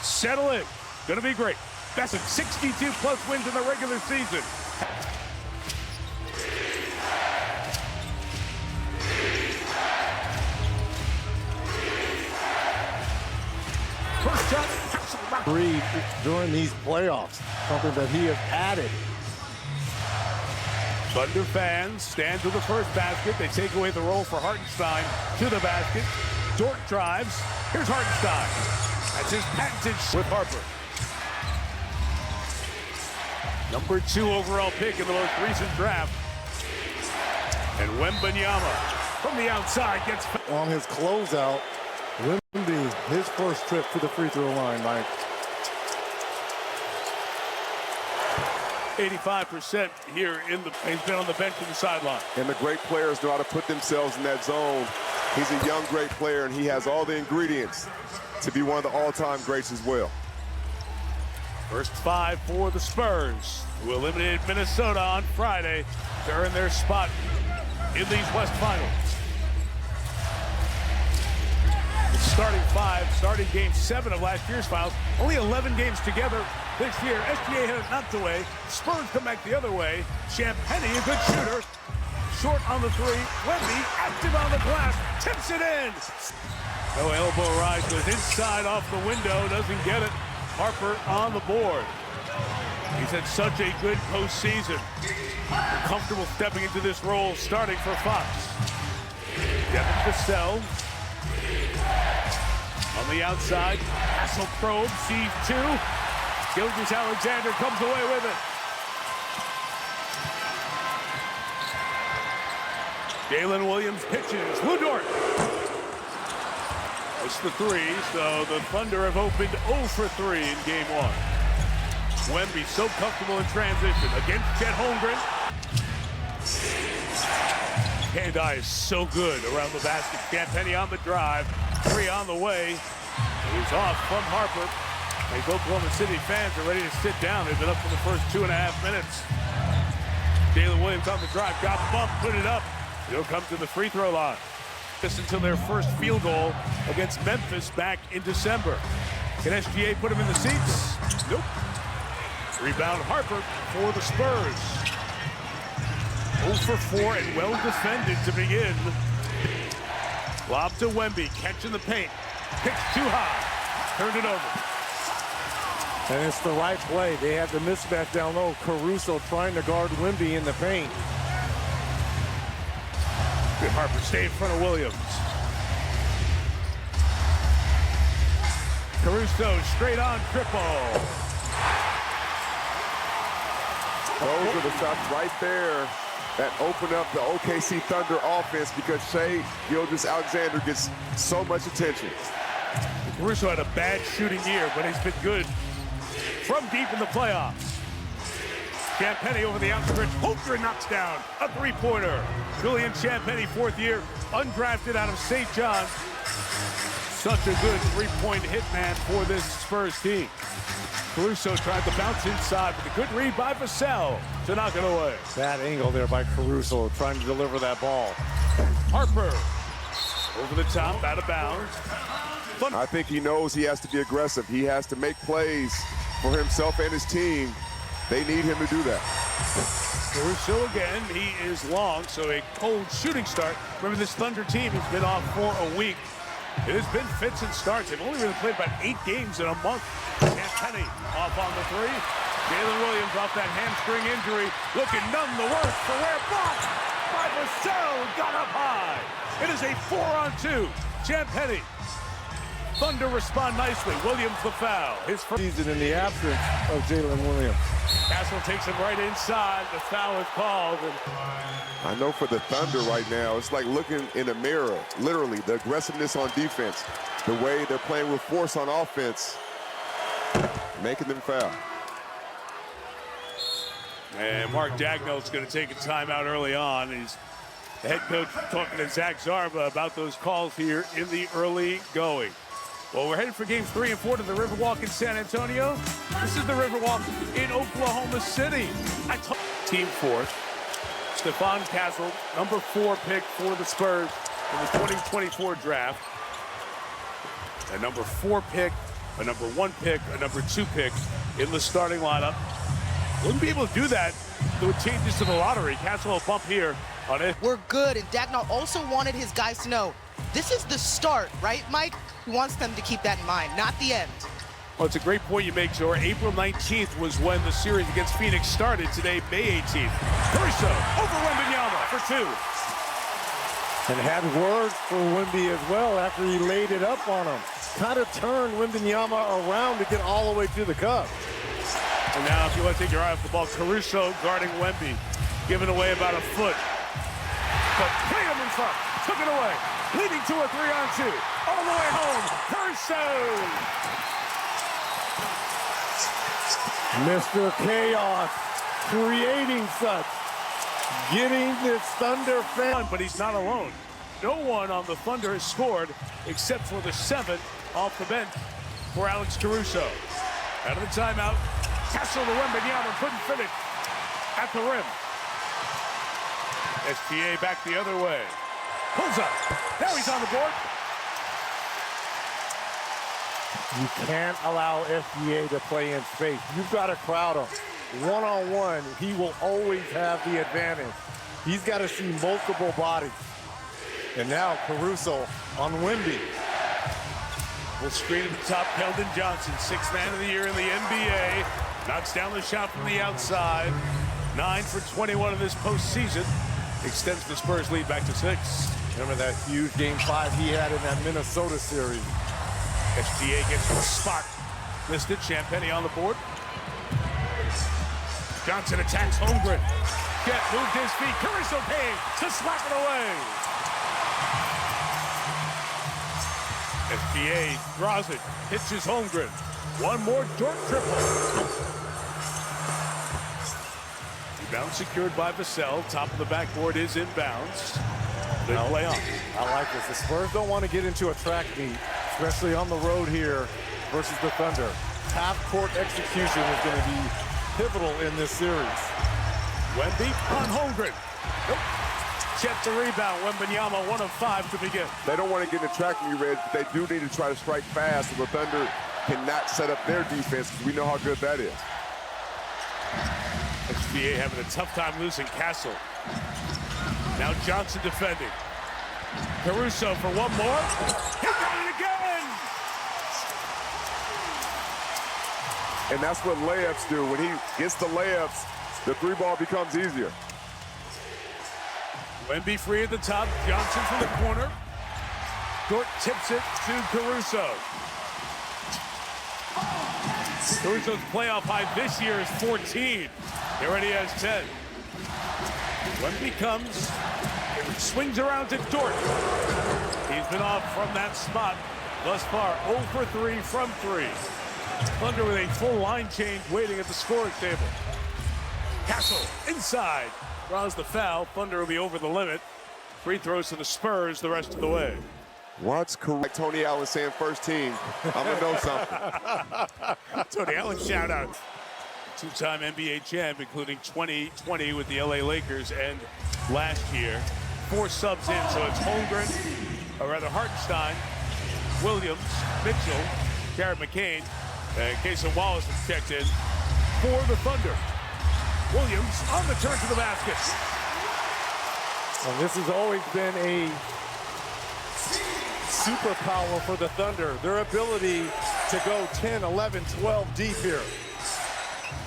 Settle in. Gonna be great. Best of 62+ wins in the regular season. First shot. Three during these playoffs, something that he has added. Thunder fans stand to the first basket. They take away the roll for Hartenstein to the basket. Dort drives. Here's Hartenstein. That's his patented with Harper. Number 2 overall pick in the most recent draft. And Wembanyama from the outside gets... On his closeout, Wemby, his first trip to the free throw line, Mike. 85% here in the... He's been on the bench and the sideline. And the great players know how to put themselves in that zone. He's a young, great player, and he has all the ingredients to be one of the all-time greats as well. First 5 for the Spurs, who eliminated Minnesota on Friday to earn their spot in these West Finals. Starting 5, starting game 7 of last year's finals. Only 11 games together this year. SGA had it knocked away. Spurs come back the other way. Champagnie, a good shooter. Short on the 3. Wemby, active on the glass. Tips it in. No elbow rise. Goes inside off the window. Doesn't get it. Harper on the board. He's had such a good postseason. Comfortable stepping into this role, starting for Fox. Devin Vassell. On the outside, Hassel probe, sees 2. Gilgeous-Alexander comes away with it. Jalen Williams pitches. Lou Dort. It's the 3, so the Thunder have opened 0 for 3 in game 1. Wemby so comfortable in transition against Chet Holmgren. Hand-eye is so good around the basket. Champagnie on the drive. 3 on the way. He's off from Harper. These Oklahoma City fans are ready to sit down. They've been up for the first 2.5 minutes. Jalen Williams on the drive. Got bumped, put it up. He'll come to the free throw line. Just until their first field goal against Memphis back in December. Can SGA put him in the seats? Nope. Rebound Harper for the Spurs. 0 for 4 and well defended to begin. Lob to Wemby, catching the paint. Pitch too high. Turned it over. And it's the right play. They had the mismatch down low. Caruso trying to guard Wemby in the paint. Good Harper stay in front of Williams. Caruso straight on triple. Those are the shots right there that open up the OKC Thunder offense because Shai Gilgeous-Alexander gets so much attention. Caruso had a bad shooting year, but he's been good from deep in the playoffs. Champagnie over the outstretch. Holmgren knocks down a 3-pointer. Julian Champagnie, 4th year, undrafted out of St. John's. Such a good 3-point hitman for this Spurs team. Caruso tried to bounce inside with a good read by Vassell to knock it away. That angle there by Caruso trying to deliver that ball. Harper over the top, out of bounds. I think he knows he has to be aggressive. He has to make plays for himself and his team. They need him to do that. Caruso again, he is long, so a cold shooting start. Remember, this Thunder team has been off for a week. It has been fits and starts. They've only really played about 8 games in a month. Champagnie off on the 3. Jalen Williams off that hamstring injury. Looking none the worse for where blocked by Vassell. Got up high. It is a 4-on-2. Champagnie. Thunder respond nicely. Williams the foul. His first season in the absence of Jalen Williams. Castle takes him right inside. The foul is called. I know for the Thunder right now, it's like looking in a mirror. Literally, the aggressiveness on defense, the way they're playing with force on offense, making them foul. And Mark Dagnall's going to take a timeout early on. He's the head coach talking to Zach Zarba about those calls here in the early going. Well, we're headed for games 3 and 4 to the Riverwalk in San Antonio. This is the Riverwalk in Oklahoma City. Team 4th. Stephon Castle, number 4 pick for the Spurs in the 2024 draft. And number 4 pick a number 1 pick, a number 2 pick in the starting lineup. Wouldn't be able to do that with changes to the lottery. Castle a bump here on it. We're good, and Dagnall also wanted his guys to know this is the start, right, Mike? He wants them to keep that in mind, not the end. Well, it's a great point you make, Zora. April 19th was when the series against Phoenix started. Today, May 18th. Caruso over Wembanyama for 2. And had words for Wemby as well after he laid it up on him. Kind of turned Wembanyama around to get all the way to the cup. And now, if you want to take your eye off the ball, Caruso guarding Wemby, giving away about a foot. But Tatum in front, took it away, leading to a 3-on-2. All the way home, Caruso! Mr. Chaos, creating such, getting this Thunder fan. But he's not alone. No one on the Thunder has scored except for the 7 off the bench for Alex Caruso. Out of the timeout, Castle to Wembanyama, couldn't finish at the rim. SGA back the other way. Pulls up. Now he's on the board. You can't allow SGA to play in space. You've got to crowd him. One-on-one, he will always have the advantage. He's got to see multiple bodies. And now Caruso on Wemby. Will screen at the top, Keldon Johnson, 6th man of the year in the NBA. Knocks down the shot from the outside. 9 for 21 in this postseason. Extends the Spurs lead back to 6. Remember that huge Game 5 he had in that Minnesota series. SGA gets to the spot. Listed, Champagnie on the board. Johnson attacks Holmgren. Get moved his feet. Caruso came to slap it away. SGA draws it, pitches Holmgren. One more Dort triple. Rebound secured by Vassell. Top of the backboard is inbounds. They play on. I like this. The Spurs don't want to get into a track meet, especially on the road here versus the Thunder. Half-court execution is going to be pivotal in this series. Wemby on Holmgren. Nope. Chet the rebound. Wembanyama 1 of 5 to begin. They don't want to get in the track meet, Reg, but they do need to try to strike fast so the Thunder cannot set up their defense because we know how good that is. SGA having a tough time losing Castle. Now Johnson defending. Caruso for one more. He got it again! And that's what layups do. When he gets the layups, the 3-ball becomes easier. Wemby free at the top. Johnson from the corner. Dort tips it to Caruso. Caruso's playoff high this year is 14. He already has 10. Wemby comes, swings around to Dort. He's been off from that spot thus far. 0 for 3 from 3. Thunder with a full line change waiting at the scorer's table. Castle inside. Draws the foul. Thunder will be over the limit. Free throws to the Spurs the rest of the way. What's correct? Tony Allen saying first team. I'm going to know something. Tony Allen shout out. 2-time NBA champ, including 2020 with the LA Lakers and last year. 4 subs in, so it's Holmgren, or rather Hartenstein, Williams, Mitchell, Garrett McCain, and Casey Wallace has checked in for the Thunder. Williams on the turn to the basket. And this has always been a superpower for the Thunder, their ability to go 10, 11, 12 deep here.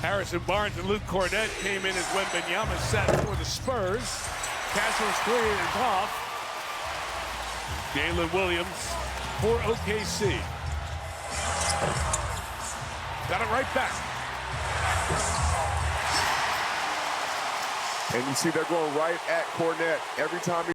Harrison Barnes and Luke Cornett came in as Wembanyama sat for the Spurs. Castle's 3 is off. Jalen Williams for OKC. Got it right back. And you see they're going right at Cornett every time he